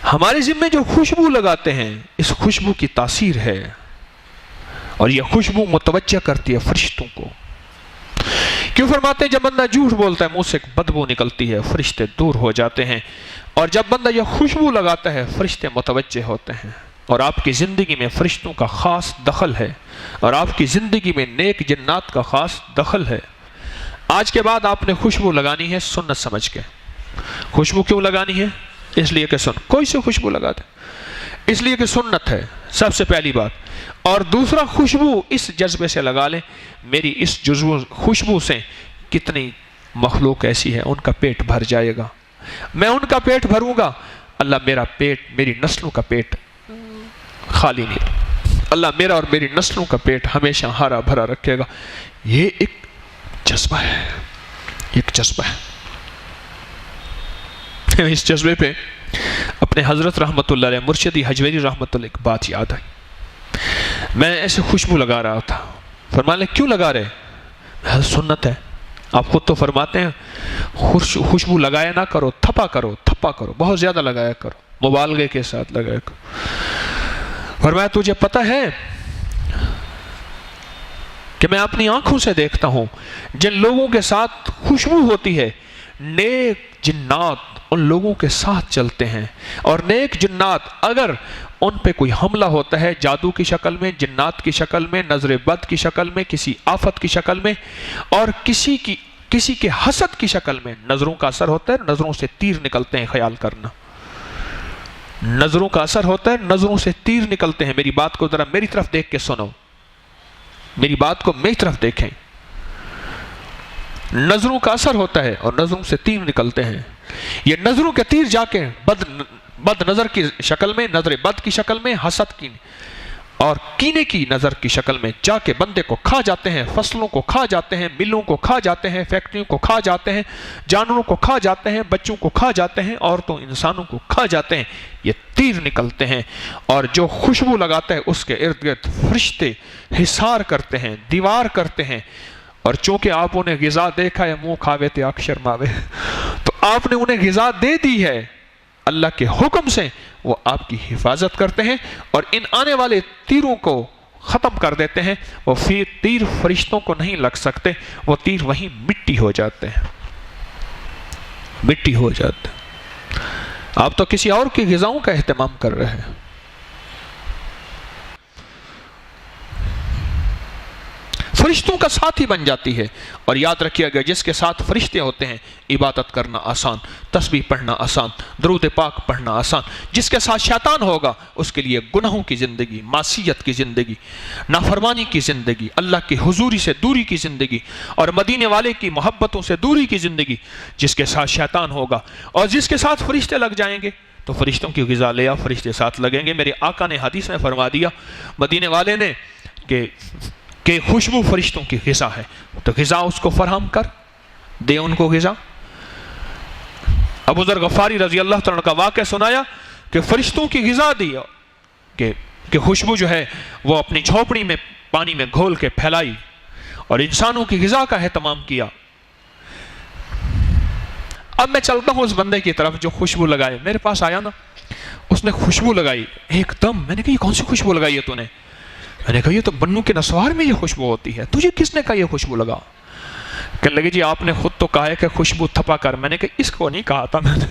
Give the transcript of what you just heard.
ہمارے ذمے جو خوشبو لگاتے ہیں اس خوشبو کی تاثیر ہے، اور یہ خوشبو متوجہ کرتی ہے فرشتوں کو۔ کیوں فرماتے ہیں جب بندہ جھوٹ بولتا ہے منہ سے بدبو نکلتی ہے، فرشتے دور ہو جاتے ہیں، اور جب بندہ یہ خوشبو لگاتا ہے فرشتے متوجہ ہوتے ہیں، اور آپ کی زندگی میں فرشتوں کا خاص دخل ہے، اور آپ کی زندگی میں نیک جنات کا خاص دخل ہے۔ آج کے بعد آپ نے خوشبو لگانی ہے سنت سمجھ کے۔ خوشبو کیوں لگانی ہے؟ اس لیے کہ کوئی سے خوشبو لگا دے، اس لیے کہ سنت ہے، سب سے پہلی بات۔ اور دوسرا، خوشبو اس جذبے سے لگا لیں، میری اس خوشبو سے کتنی مخلوق ایسی ہے ان کا پیٹ بھر جائے گا، میں ان کا پیٹ بھروں گا، اللہ میرا پیٹ، میری نسلوں کا پیٹ خالی نہیں، اللہ میرا اور میری نسلوں کا پیٹ ہمیشہ ہرا بھرا رکھے گا۔ یہ ایک جذبہ ہے، ایک جذبہ ہے۔ اس جذبے پہ اپنے حضرت رحمت اللہ علیہ مرشدی حجویری رحمت اللہ ایک بات یاد آئی۔ میں ایسے خوشبو لگا رہا تھا، فرمانے کیوں لگا رہے؟ سنت ہے، آپ خود تو فرماتے ہیں خوشبو لگایا نہ کرو، تھپا کرو، تھپا کرو، بہت زیادہ لگایا کرو، مبالغے کے ساتھ لگایا کرو۔ فرمایا تجھے پتہ ہے کہ میں اپنی آنکھوں سے دیکھتا ہوں جن لوگوں کے ساتھ خوشبو ہوتی ہے نیک جنات ان لوگوں کے ساتھ چلتے ہیں، اور نیک جنات اگر ان پہ کوئی حملہ ہوتا ہے جادو کی شکل میں، جنات کی شکل میں، نظر بد کی شکل میں، کسی آفت کی شکل میں، اور کسی کے حسد کی شکل میں، نظروں کا اثر ہوتا ہے، نظروں سے تیر نکلتے ہیں، خیال کرنا، نظروں کا اثر ہوتا ہے، نظروں سے تیر نکلتے ہیں۔ میری بات کو ذرا میری طرف دیکھ کے سنو، میری بات کو میری طرف دیکھیں۔ نظروں کا اثر ہوتا ہے اور نظروں سے تیر نکلتے ہیں، یہ نظروں کے تیر جا کے بد نظر کی شکل میں، نظر بد کی شکل میں، حسد کی اور کینے کی نظر کی شکل میں جا کے بندے کو کھا جاتے ہیں، فصلوں کو کھا جاتے ہیں، ملوں کو کھا جاتے ہیں، فیکٹریوں کو کھا جاتے ہیں، جانوروں کو کھا جاتے ہیں، بچوں کو کھا جاتے ہیں، عورتوں انسانوں کو کھا جاتے ہیں، یہ تیر نکلتے ہیں۔ اور جو خوشبو لگاتا ہے اس کے ارد گرد فرشتے حصار کرتے ہیں، دیوار کرتے ہیں، اور چونکہ آپ انہیں غذا دیکھا ہے منہ کھاوے تے آنکھ شرماوے، تو آپ نے انہیں غذا دے دی ہے اللہ کے حکم سے، وہ آپ کی حفاظت کرتے ہیں اور ان آنے والے تیروں کو ختم کر دیتے ہیں۔ وہ تیر فرشتوں کو نہیں لگ سکتے، وہ تیر وہیں مٹی ہو جاتے ہیں، مٹی ہو جاتے ہیں۔ آپ تو کسی اور کی غذاؤں کا اہتمام کر رہے ہیں۔ فرشتوں کا ساتھی بن جاتی ہے، اور یاد رکھیے گا جس کے ساتھ فرشتے ہوتے ہیں عبادت کرنا آسان، تسبیح پڑھنا آسان، درود پاک پڑھنا آسان۔ جس کے ساتھ شیطان ہوگا اس کے لیے گناہوں کی زندگی، معصیت کی زندگی، نافرمانی کی زندگی، اللہ کی حضوری سے دوری کی زندگی، اور مدینے والے کی محبتوں سے دوری کی زندگی۔ جس کے ساتھ شیطان ہوگا اور جس کے ساتھ فرشتے لگ جائیں گے تو فرشتوں کی غذا لیا فرشتے ساتھ لگیں گے۔ میرے آقا نے حدیث میں فرما دیا مدینے والے نے کہ خوشبو فرشتوں کی غذا ہے، تو غذا اس کو فراہم کر دے، ان کو غذا۔ ابو ذر غفاری رضی اللہ تعالیٰ کا واقعہ سنایا کہ فرشتوں کی غذا دی کہ خوشبو جو ہے وہ اپنی جھونپڑی میں پانی میں گھول کے پھیلائی اور انسانوں کی غذا کا اہتمام کیا۔ اب میں چلتا ہوں اس بندے کی طرف جو خوشبو لگائے، میرے پاس آیا نا، اس نے خوشبو لگائی ایک دم۔ میں نے کہا یہ کون سی خوشبو لگائی ہے تو نے؟ میں نے کہا یہ تو بنو کے نسوار میں یہ خوشبو ہوتی ہے، تجھے کس نے کہا یہ خوشبو لگا؟ کہنے لگے جی آپ نے خود تو کہا ہے کہ خوشبو تھپا کر۔ میں نے کہا اس کو نہیں کہا تھا میں نے،